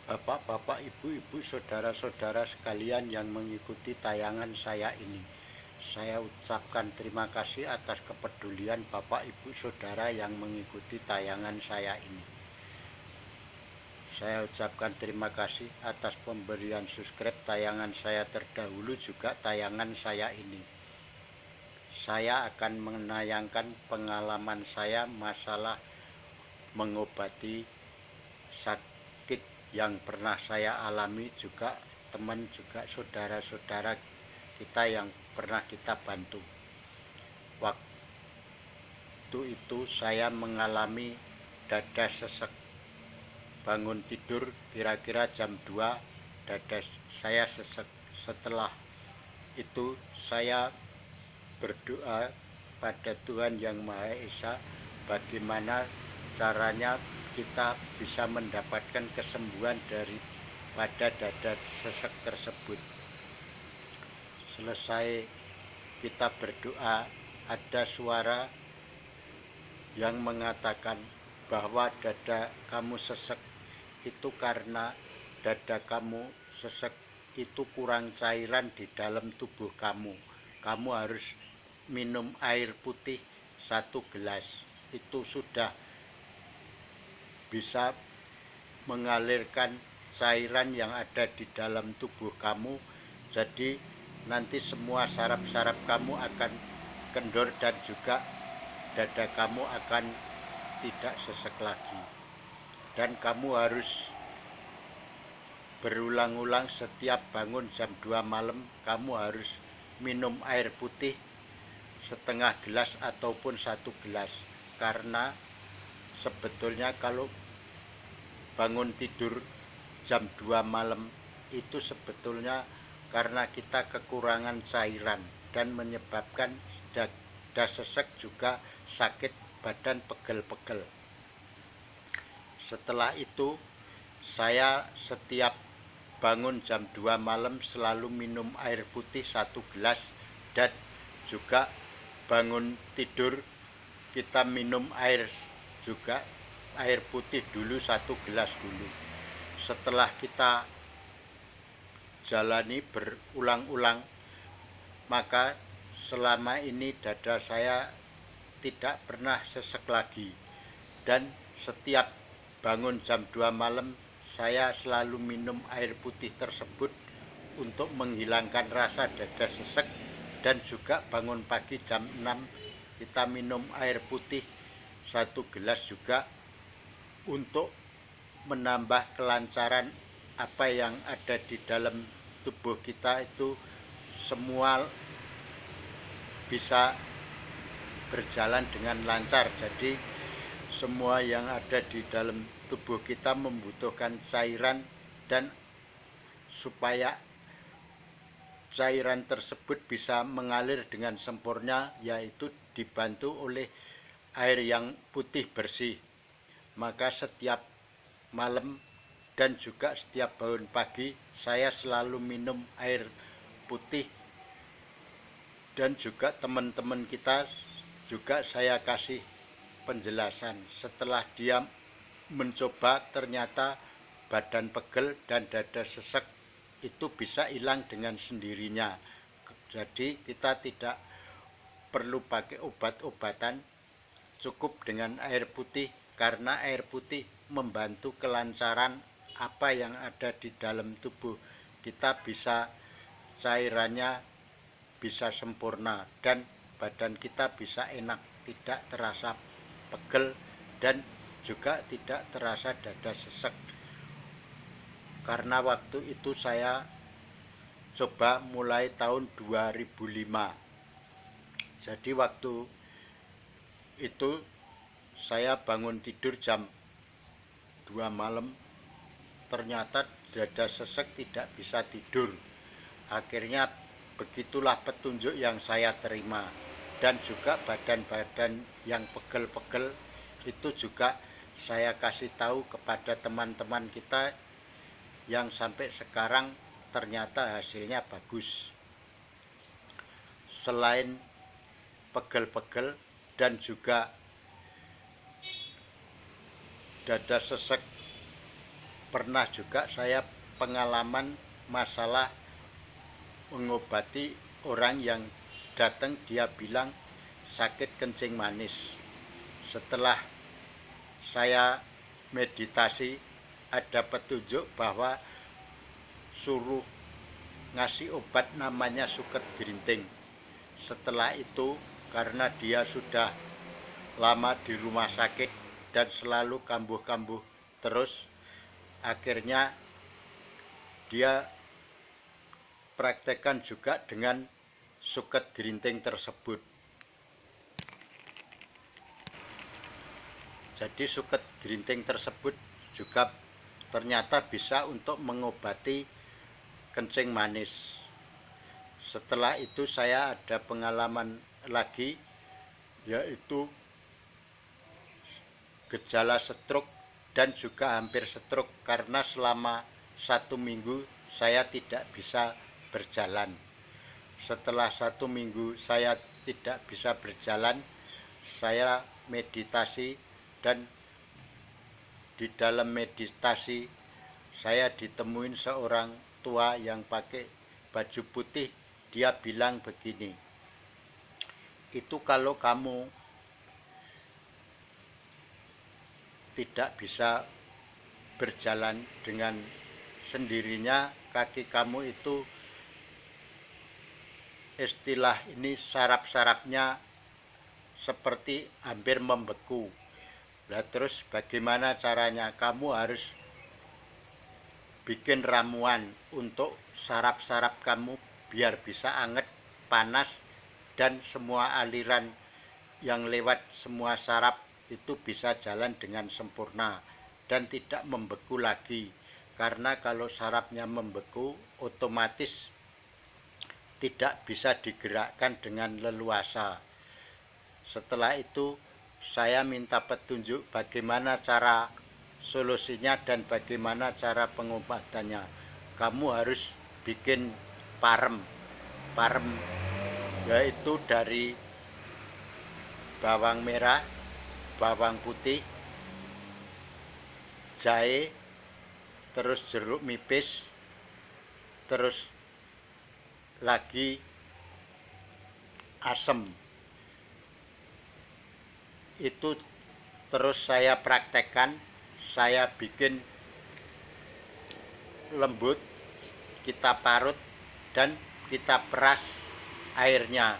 Bapak-bapak, ibu-ibu, saudara-saudara sekalian yang mengikuti tayangan saya ini. Saya ucapkan terima kasih atas kepedulian Bapak, Ibu, Saudara yang mengikuti tayangan saya ini. Saya ucapkan terima kasih atas pemberian subscribe tayangan saya terdahulu, juga tayangan saya ini. Saya akan menayangkan pengalaman saya masalah mengobati sakit yang pernah saya alami, juga teman, juga saudara-saudara kita yang pernah kita bantu. Waktu itu saya mengalami dada sesek. Bangun tidur kira-kira jam 2, dada saya sesek. Setelah itu saya berdoa pada Tuhan Yang Maha Esa, bagaimana caranya kita bisa mendapatkan kesembuhan daripada dada sesek tersebut. Selesai kita berdoa, ada suara yang mengatakan bahwa dada kamu sesek itu karena dada kamu sesek itu kurang cairan di dalam tubuh kamu. Kamu harus minum air putih 1 gelas. Itu sudah bisa mengalirkan cairan yang ada di dalam tubuh kamu. Jadi nanti semua saraf-saraf kamu akan kendor dan juga dada kamu akan tidak sesek lagi. Dan kamu harus berulang-ulang setiap bangun jam 2 malam, kamu harus minum air putih setengah gelas ataupun 1 gelas. Karena sebetulnya kalau bangun tidur jam 2 malam itu sebetulnya karena kita kekurangan cairan dan menyebabkan dada sesek, juga sakit badan, pegel-pegel. Setelah itu saya setiap bangun jam 2 malam selalu minum air putih 1 gelas, dan juga bangun tidur kita minum air juga, air putih dulu 1 gelas dulu. Setelah kita jalani berulang-ulang, maka selama ini dada saya tidak pernah sesek lagi. Dan setiap bangun jam 2 malam saya selalu minum air putih tersebut untuk menghilangkan rasa dada sesek. Dan juga bangun pagi jam 6 kita minum air putih 1 gelas juga untuk menambah kelancaran apa yang ada di dalam tubuh kita, itu semua bisa berjalan dengan lancar. Jadi semua yang ada di dalam tubuh kita membutuhkan cairan, dan supaya cairan tersebut bisa mengalir dengan sempurna, yaitu dibantu oleh air yang putih bersih. Maka setiap malam dan juga setiap bangun pagi saya selalu minum air putih. Dan juga teman-teman kita juga saya kasih penjelasan. Setelah dia mencoba, ternyata badan pegel dan dada sesek itu bisa hilang dengan sendirinya. Jadi kita tidak perlu pakai obat-obatan, cukup dengan air putih, karena air putih membantu kelancaran apa yang ada di dalam tubuh kita, bisa cairannya bisa sempurna, dan badan kita bisa enak, tidak terasa pegel dan juga tidak terasa dada sesek. Karena waktu itu saya coba mulai tahun 2005. Jadi waktu itu saya bangun tidur jam 2 malam, ternyata dada sesek tidak bisa tidur. Akhirnya begitulah petunjuk yang saya terima. Dan juga badan-badan yang pegel-pegel itu juga saya kasih tahu kepada teman-teman kita yang sampai sekarang ternyata hasilnya bagus. Selain pegel-pegel dan juga dada sesek pernah juga saya pengalaman masalah mengobati orang yang datang, dia bilang sakit kencing manis. Setelah saya meditasi, ada petunjuk bahwa suruh ngasih obat namanya suket gerinting. Setelah itu, karena dia sudah lama di rumah sakit dan selalu kambuh-kambuh terus, akhirnya dia praktekkan juga dengan suket gerinting tersebut. Jadi suket gerinting tersebut juga ternyata bisa untuk mengobati kencing manis. Setelah itu saya ada pengalaman lagi, yaitu gejala stroke dan juga hampir stroke, karena selama 1 minggu saya tidak bisa berjalan. Setelah 1 minggu saya tidak bisa berjalan, saya meditasi, dan di dalam meditasi saya ditemuin seorang tua yang pakai baju putih. Dia bilang begini, itu kalau kamu tidak bisa berjalan dengan sendirinya, kaki kamu itu istilah ini saraf-sarafnya seperti hampir membeku. Nah, terus bagaimana caranya? Kamu harus bikin ramuan untuk saraf-saraf kamu biar bisa anget, panas, dan semua aliran yang lewat semua saraf itu bisa jalan dengan sempurna dan tidak membeku lagi. Karena kalau sarafnya membeku, otomatis tidak bisa digerakkan dengan leluasa. Setelah itu saya minta petunjuk bagaimana cara solusinya dan bagaimana cara pengobatannya. Kamu harus bikin parem yaitu dari bawang merah, bawang putih, jahe, terus jeruk nipis, terus lagi asem. Itu terus saya praktekkan, saya bikin lembut, kita parut dan kita peras airnya.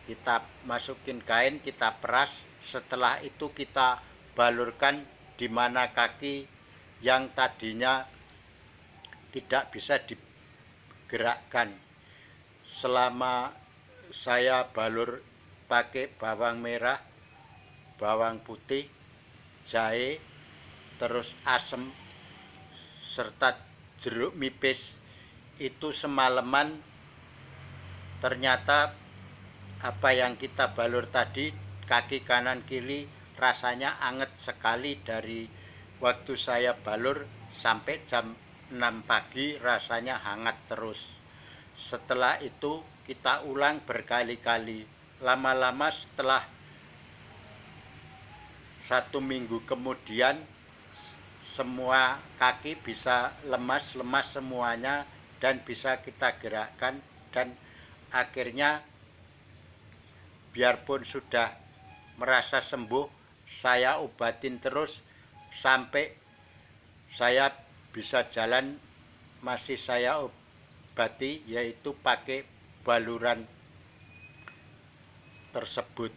Kita masukin kain, kita peras. Setelah itu kita balurkan di mana kaki yang tadinya tidak bisa digerakkan. Selama saya balur pakai bawang merah, bawang putih, jahe, terus asem, serta jeruk nipis, itu semalaman ternyata apa yang kita balur tadi, kaki kanan kiri rasanya anget sekali. Dari waktu saya balur sampai jam 6 pagi rasanya hangat terus. Setelah itu kita ulang berkali-kali. Lama-lama setelah 1 minggu kemudian semua kaki bisa lemas semuanya dan bisa kita gerakkan, dan akhirnya biarpun sudah merasa sembuh, saya obatin terus sampai saya bisa jalan. Masih saya obati, yaitu pakai baluran tersebut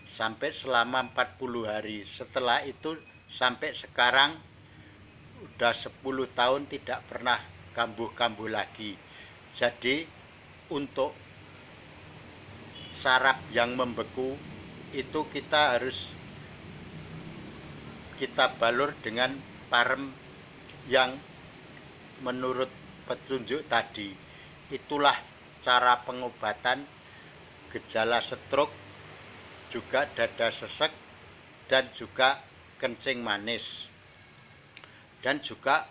sampai selama 40 hari. Setelah itu sampai sekarang udah 10 tahun tidak pernah kambuh-kambuh lagi. Jadi untuk saraf yang membeku itu kita harus kita balur dengan parem yang menurut petunjuk tadi. Itulah cara pengobatan gejala stroke, juga dada sesek, dan juga kencing manis, dan juga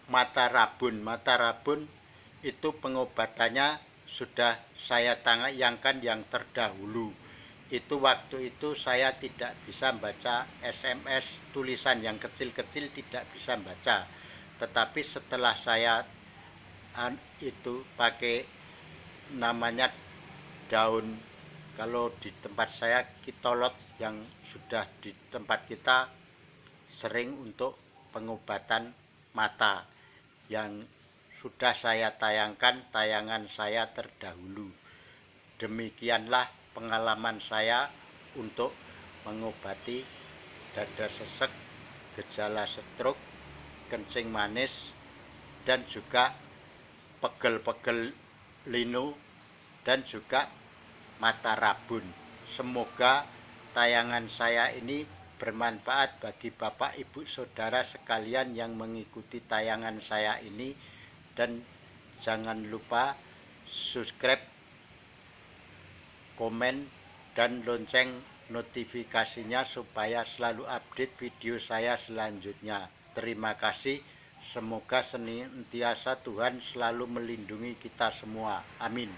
mata rabun. Mata rabun itu pengobatannya sudah saya tayangkan yang terdahulu. Itu waktu itu saya tidak bisa baca SMS, tulisan yang kecil-kecil tidak bisa baca. Tetapi setelah saya itu pakai namanya daun, kalau di tempat saya kitolot, yang sudah di tempat kita sering untuk pengobatan mata, yang sudah saya tayangkan tayangan saya terdahulu. Demikianlah pengalaman saya untuk mengobati dada sesek, gejala stroke, kencing manis, dan juga pegel-pegel linu, dan juga mata rabun. Semoga tayangan saya ini bermanfaat bagi Bapak, Ibu, Saudara sekalian yang mengikuti tayangan saya ini, dan jangan lupa subscribe, komen, dan lonceng notifikasinya supaya selalu update video saya selanjutnya. Terima kasih. Semoga senantiasa Tuhan selalu melindungi kita semua. Amin.